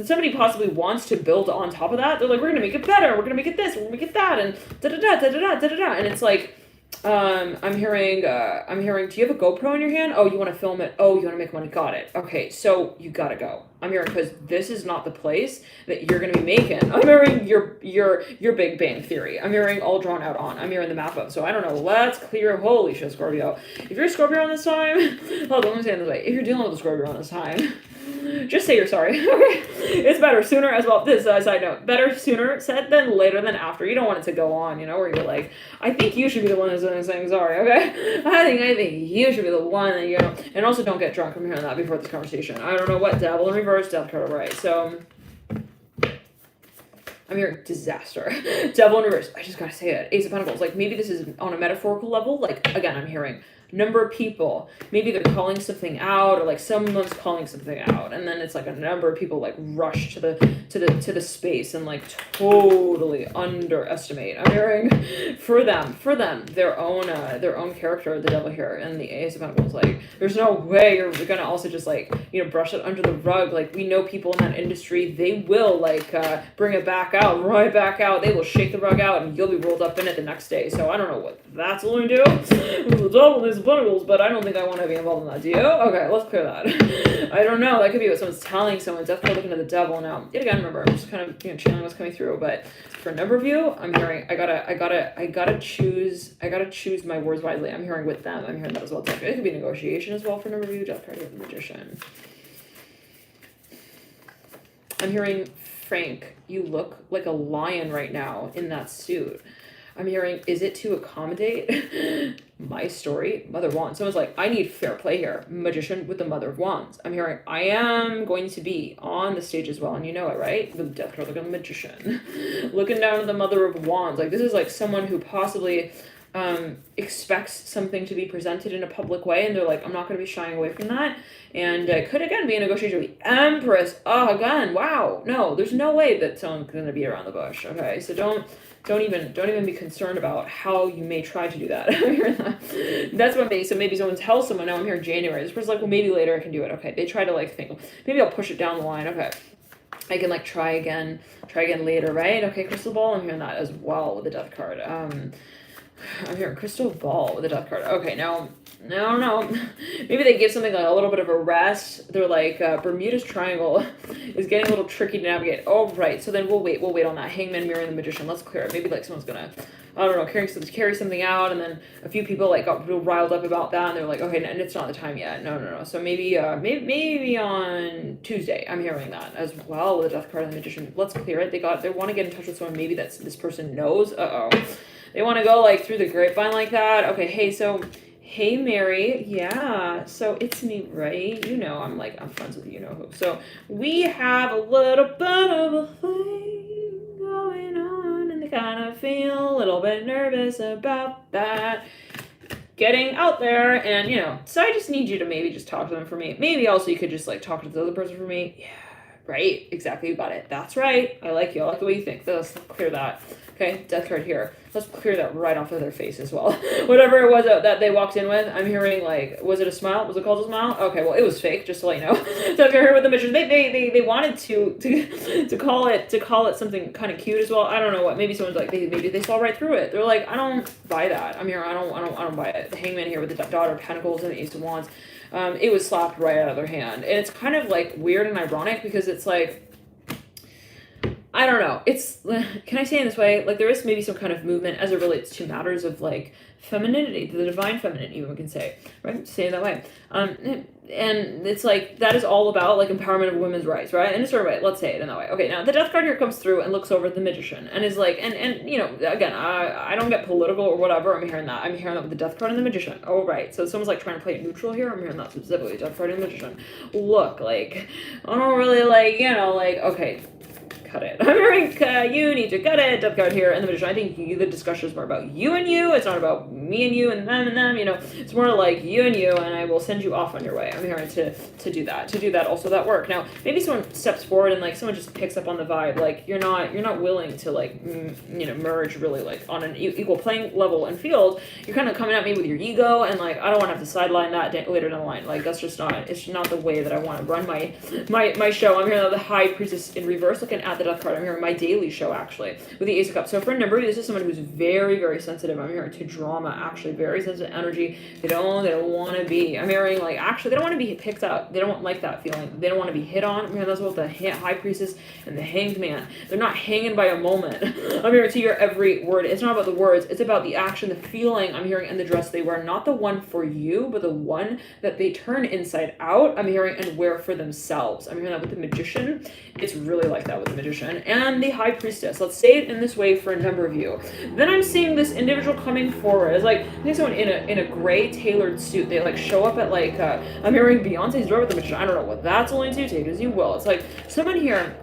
somebody possibly wants to build on top of that. They're like, we're gonna make it better. We're gonna make it this. We're gonna make it that. And da da da da da da da da. And it's like, I'm hearing, do you have a GoPro in your hand? Oh, you want to film it? Oh, you want to make money? Got it. Okay, so you gotta go. I'm hearing, because this is not the place that you're gonna be making. I'm hearing your Big Bang Theory. I'm hearing all drawn out on. I'm hearing the map up. So I don't know. Let's clear. Holy shit, Scorpio. If you're a Scorpio on this time, hold on, let me say it this way. If you're dealing with a Scorpio on this time, just say you're sorry. Okay, it's better sooner as well. This side note, better sooner said than later than after. You don't want it to go on, you know, where you're like, I think you should be the one who's saying sorry. Okay, I think you should be the one that, you know. And also, don't get drunk. I'm hearing that before this conversation. I don't know what devil in reverse, death card right. So I'm hearing disaster. Devil in reverse. I just gotta say it. Ace of Pentacles. Like, maybe this is on a metaphorical level. Like, again, I'm hearing number of people. Maybe they're calling something out, or like someone's calling something out, and then it's like a number of people like rush to the space and like totally underestimate. I'm hearing for them, their own character, the devil here, and the Ace of Pentacles. Like, there's no way you're gonna also just like, you know, brush it under the rug. Like, we know people in that industry, they will like bring it back out, right back out. They will shake the rug out, and you'll be rolled up in it the next day. So I don't know what that's going to do. The devil is Pentacles, but I don't think I want to be involved in that. Do you? Okay, let's clear that. I don't know. That could be what someone's telling someone. Definitely looking at the devil now. Yet again, remember, I'm just kind of, you know, channeling what's coming through. But for a number of you, I'm hearing I gotta choose my words wisely. I'm hearing with them. I'm hearing that as well. It could be negotiation as well for a number of you. Death card here, the Magician. I'm hearing, Frank, you look like a lion right now in that suit. I'm hearing, is it to accommodate my story? Mother of Wands. Someone's like, I need fair play here. Magician with the Mother of Wands. I'm hearing, I am going to be on the stage as well, and you know it, right? The Death card, look at the Magician. Looking down at the Mother of Wands. Like, this is like someone who possibly expects something to be presented in a public way, and they're like, I'm not going to be shying away from that. And it could again be a negotiation with the Empress. Oh, again, wow. No, there's no way that someone's going to be around the bush. Okay, so don't even be concerned about how you may try to do that. That's what maybe. So maybe someone tells someone, no, I'm here in January. This person's like, well, maybe later I can do it. Okay, they try to like think, maybe I'll push it down the line. Okay, I can like try again later, right? Okay, crystal ball. I'm hearing that as well with the Death card. I'm hearing crystal ball with the Death card. Okay, now, no. Maybe they give something like a little bit of a rest. They're like, Bermuda's Triangle is getting a little tricky to navigate. Oh, right. So then we'll wait on that. Hangman mirroring the Magician. Let's clear it. Maybe like someone's gonna, I don't know, carry something out, and then a few people like got real riled up about that, and they're like, okay, and it's not the time yet. No. So maybe on Tuesday. I'm hearing that as well with the Death card and the Magician. Let's clear it. They want to get in touch with someone maybe that's this person knows. They want to go like through the grapevine like that. Okay, hey Mary, yeah, so it's me, right? You know, I'm friends with you know who. So we have a little bit of a thing going on, and they kind of feel a little bit nervous about that getting out there. And, you know, so I just need you to maybe just talk to them for me. Maybe also you could just like talk to the other person for me. Yeah, right, exactly, you got it. That's right. I like you. I like the way you think. Let's clear that. Okay, Death card here. Let's clear that right off of their face as well. Whatever it was that they walked in with, I'm hearing like, was it a smile? Was it called a smile? Okay, well, it was fake, just to let you know. So if you're here with the Magician, they wanted to call it something kind of cute as well. I don't know what. Maybe someone's like, maybe they saw right through it. They're like, I don't buy that. I'm here. I don't buy it. The Hangman here with the Daughter of Pentacles and the Ace of Wands. It was slapped right out of their hand, and it's kind of like weird and ironic because it's like, I don't know. It's, can I say it this way? Like, there is maybe some kind of movement as it relates to matters of, like, femininity, the divine feminine, even we can say, right? Say it that way. And it's like, that is all about, like, empowerment of women's rights, right? In a certain way. Let's say it in that way. Okay, now, the Death card here comes through and looks over at the Magician and is like, and you know, again, I don't get political or whatever. I'm hearing that. I'm hearing that with the Death card and the Magician. Oh, right. So someone's, like, trying to play it neutral here. I'm hearing that specifically. Death card and the Magician. Look, like, I don't really, like, you know, like, okay, cut it. I'm hearing you need to cut it. Death card here and the Magician. I think the discussion is more about you and you. It's not about me and you and them. You know, it's more like you and you, and I will send you off on your way. I'm hearing to do that. Also that work. Now maybe someone steps forward and like someone just picks up on the vibe. Like you're not willing to like you know, merge really like on an equal playing level and field. You're kind of coming at me with your ego, and like I don't want to have to sideline that later down the line. Like that's just not. It's not the way that I want to run my show. I'm hearing the High Priestess in reverse, looking at the Death card. I'm hearing my daily show, actually, with the Ace of Cups. So for a number of you, this is someone who's very, very sensitive. I'm hearing to drama, actually, very sensitive energy. They don't want to be. I'm hearing, like, actually, they don't want to be picked up. They don't like that feeling. They don't want to be hit on. I'm hearing that's what the High Priestess and the Hanged Man. They're not hanging by a moment. I'm hearing to your every word. It's not about the words. It's about the action, the feeling. I'm hearing, and the dress they wear. Not the one for you, but the one that they turn inside out. I'm hearing and wear for themselves. I'm hearing that with the Magician. It's really like that with the Magician. And the High Priestess. Let's say it in this way for a number of you. Then I'm seeing this individual coming forward. It's like, I think someone in a gray tailored suit. They like show up at like, I'm hearing Beyonce's door with the Magician. I don't know what that's only to, take it as you will. It's like someone here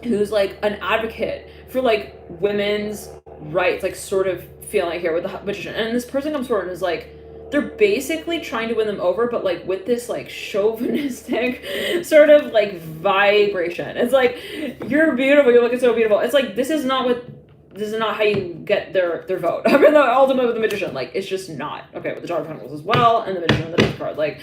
who's like an advocate for like women's rights, like sort of feeling here with the Magician. And this person comes forward and is like, they're basically trying to win them over, but like with this like chauvinistic sort of like vibration. It's like, you're beautiful, you're looking so beautiful. It's like, this is not how you get their vote. I mean, the ultimate with the Magician, like, it's just not. Okay, with the Jar of Pentacles as well, and the Magician and the Death card, like,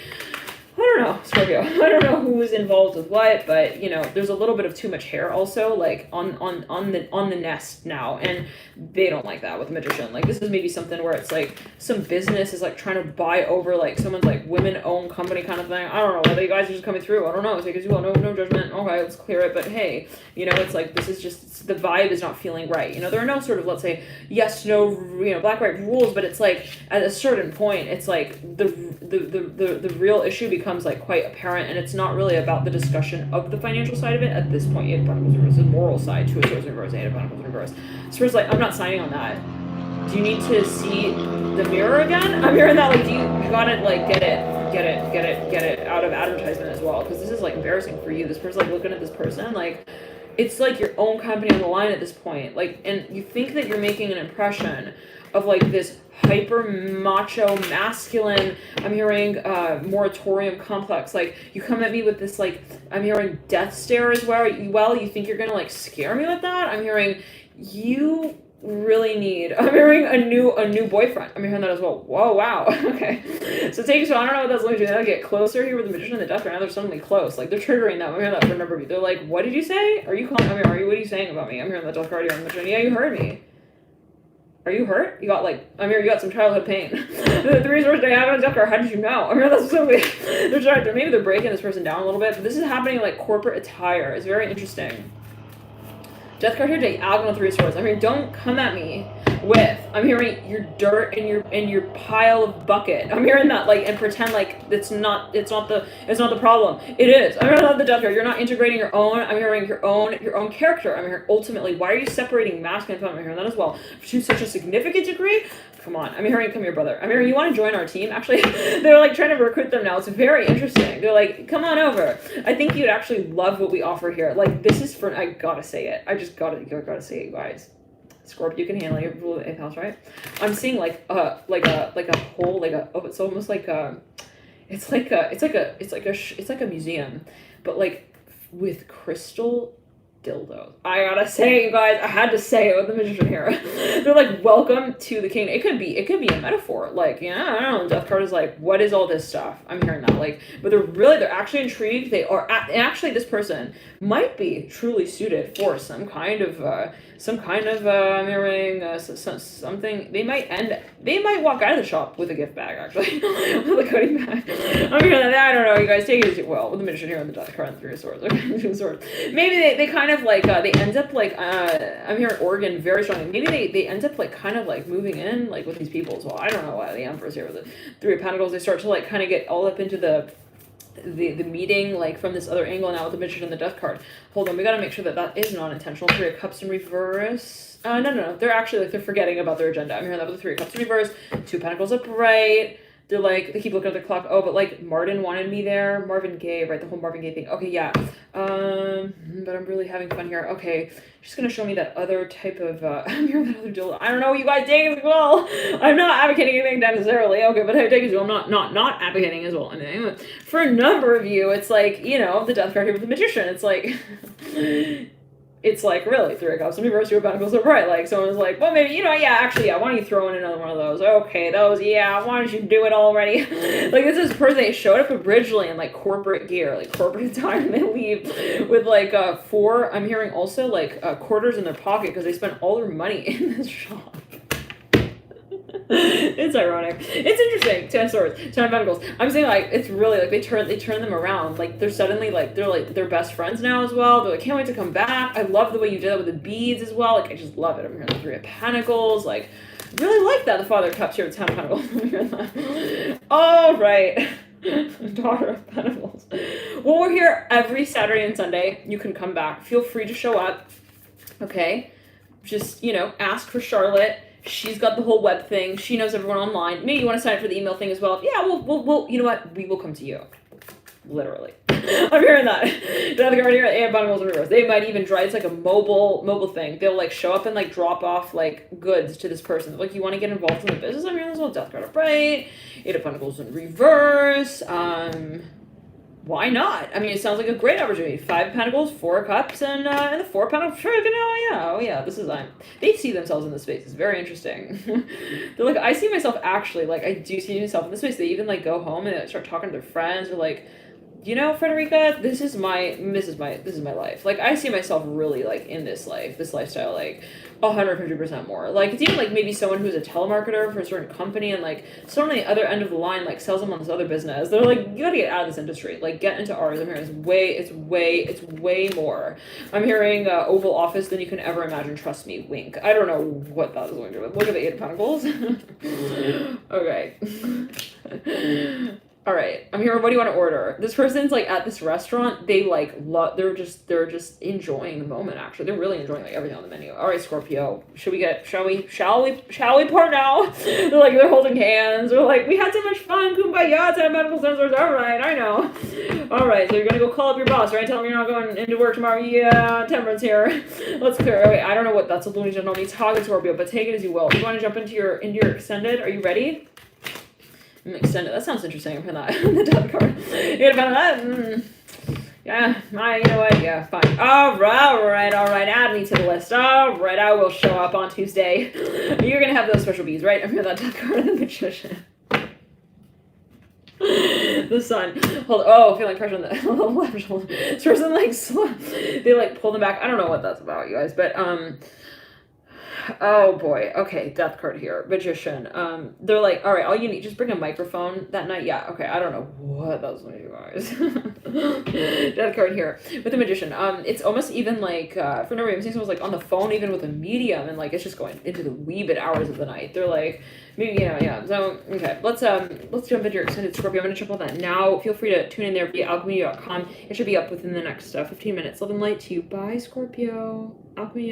I don't know, Scorpio. I don't know who's involved with what, but you know, there's a little bit of too much hair also, like on the nest now, and they don't like that with the Magician. Like, this is maybe something where it's like some business is like trying to buy over like someone's like women-owned company kind of thing. I don't know whether you guys are just coming through. I don't know. It's like, as well, no judgment. Okay, let's clear it. But hey, you know, it's like this is just the vibe is not feeling right. You know, there are no sort of, let's say, yes, no, you know, black white rules, but it's like at a certain point, it's like the real issue becomes like quite apparent, and it's not really about the discussion of the financial side of it at this point. Eight of Pentacles reverse, the moral side, Two of Swords reverse, Eight of Pentacles reverse. So first, like, I'm not signing on that. Do you need to see the mirror again? I'm hearing that, like, you gotta like get it out of advertisement as well, because this is like embarrassing for you. This person, like, looking at this person, like, it's like your own company on the line at this point, like, and you think that you're making an impression of like this hyper macho masculine, I'm hearing moratorium complex. Like, you come at me with this, like, I'm hearing death stare as well. You think you're gonna like scare me with that? I'm hearing you really need, I'm hearing a new boyfriend. I'm hearing that as well. Whoa, wow. Okay, so take, so I don't know what that's going to do. Now get closer here with the Magician and the Death card. Now they're suddenly close, like they're triggering that. I'm hearing that for a number of you. They're like, what did you say? Are you calling? I mean, what are you saying about me? I'm hearing the Death card here on the Magician. Yeah, you heard me. Are you hurt? You got like, I'm here, you got some childhood pain. The resource I have in a Death card, how did you know? I mean, that's so weird. They're trying to, maybe they're breaking this person down a little bit, but this is happening in like corporate attire. It's very interesting. Death card here, diagonal Three of Swords. I mean, don't come at me with, I'm hearing your dirt and your pile of bucket. I'm hearing that, like, and pretend like it's not the problem. It is. I'm hearing the Death card. You're not integrating your own. I'm hearing your own character. I'm hearing ultimately, why are you separating masculine and feminine? I'm hearing that as well to such a significant degree. Come on. I'm hearing, come here, brother. I'm hearing, you want to join our team? Actually, they're like trying to recruit them now. It's very interesting. They're like, come on over. I think you'd actually love what we offer here. Like, this is for, I gotta say it. I just gotta say it, guys. Scorpio, you can handle your rule of 8th house, right? I'm seeing like a whole, like a, oh, it's almost like a, it's like a museum, but like with crystal dildos. I gotta say, you guys, I had to say it with the Magician here. They're like, welcome to the kingdom. It could be a metaphor. Like, yeah, I don't know. Death card is like, what is all this stuff? I'm hearing that. Like, but they're actually intrigued. They are, and actually this person might be truly suited for some kind of I'm hearing something. They might walk out of the shop with a gift bag, actually. With a goodie bag. I'm hearing that. I don't know, you guys, take it as you will. With the Magician here on the Death card and Three of Swords. Okay, Two of Swords. Maybe they kind of like, they end up like, I'm hearing Oregon very strongly. Maybe they end up like kind of like moving in like with these people as well. I don't know why the Empress here with the Three of Pentacles. They start to like kind of get all up into the meeting, like from this other angle now with the Magician and the Death card. Hold on, we gotta make sure that is not intentional. Three of Cups in reverse. No. They're actually like, they're forgetting about their agenda. I'm hearing that with the Three of Cups in reverse. Two of Pentacles upright. They're like, they keep looking at the clock. Oh, but like Martin wanted me there. Marvin Gaye, right? The whole Marvin Gaye thing. Okay, yeah. But I'm really having fun here. Okay, she's gonna show me that other type of, I'm hearing that other deal. I don't know, you guys take it as well. I'm not advocating anything necessarily. Okay, but I take it as well. I'm not advocating as well anything. For a number of you, it's like, you know, the Death card here with the Magician. It's like, it's like really Three of Cups and reverse Two of Pentacles. So right, like someone was like, well, maybe yeah, actually, yeah. Why don't you throw in another one of those? Okay, those, yeah. Why don't you do it already? Like this is person they showed up originally in like corporate gear, like corporate attire, and they leave with like four. I'm hearing also like quarters in their pocket because they spent all their money in this shop. It's ironic. It's interesting. 10 swords, 10 of pentacles. I'm saying like it's really like they turn them around. Like they're suddenly like they're best friends now as well. They're like can't wait to come back. I love the way you did that with the beads as well. Like I just love it. I'm hearing the Three of Pentacles. Like really like that. The Father of Cups here with 10 of Pentacles. I'm hearing that. All right. Daughter of Pentacles. Well, we're here every Saturday and Sunday. You can come back. Feel free to show up. Okay. Just ask for Charlotte. She's got the whole web thing. She knows everyone online. Maybe you want to sign up for the email thing as well. Yeah, we'll you know what? We will come to you. Literally. I'm hearing that. Another card here, Eight of Pentacles in reverse. They might even drive, it's like a mobile thing. They'll like show up and like drop off like goods to this person. Like you want to get involved in the business. I'm hearing this whole Death card upright. Eight of Pentacles in reverse. Why not? I mean, it sounds like a great opportunity. 5 of Pentacles, 4 of Cups, and the 4 of Pentacles. Sure, oh yeah, this is they see themselves in this space. It's very interesting. They're like, I see myself actually, like, I do see myself in this space. They even like go home and start talking to their friends. Or like, Frederica, this is my life. Like, I see myself really like in this lifestyle, like 150% more. Like, it's even like maybe someone who's a telemarketer for a certain company and like someone on the other end of the line like sells them on this other business. They're like, you gotta get out of this industry. Like, get into ours. I'm hearing it's way more. I'm hearing Oval Office than you can ever imagine. Trust me, wink. I don't know what that is going to do. Look at the Eight of Pentacles. Okay. All right, I'm here. What do you want to order? This person's like at this restaurant. They like love. They're just enjoying the moment. Actually, they're really enjoying like everything on the menu. All right, Scorpio. Shall we part now? They're holding hands. They're like, we had so much fun. Kumbaya. 10 medical sensors. All right, I know. All right, so you're gonna go call up your boss, right? Tell him you're not going into work tomorrow. Yeah, Temperance here. Let's clear. Okay, I don't know what that's a Looney General means. Target Scorpio, but take it as you will. You want to jump into your extended? Are you ready? Extended. That sounds interesting. I'm that. The Death card. You gotta find that. Yeah, you know what? Yeah, fine. All right. Add me to the list. All right, I will show up on Tuesday. You're gonna have those special bees, right? I'm here. That Death card. The Magician. The Sun. Feeling pressure on the left shoulder. This person they like pull them back. I don't know what that's about, you guys, but oh boy. Okay, Death card here. Magician. They're like, all right, all you need, just bring a microphone that night. Yeah, okay, I don't know what that was, you guys. Death card here with the Magician. It's almost even like for no reason, I'm seeing someone's like on the phone even with a medium, and like it's just going into the wee bit hours of the night. They're like, maybe yeah. So okay, let's jump into your extended Scorpio. I'm gonna jump on that now. Feel free to tune in there via alchemy.com. It should be up within the next 15 minutes. Love and light to you. Bye, Scorpio. Alchemy.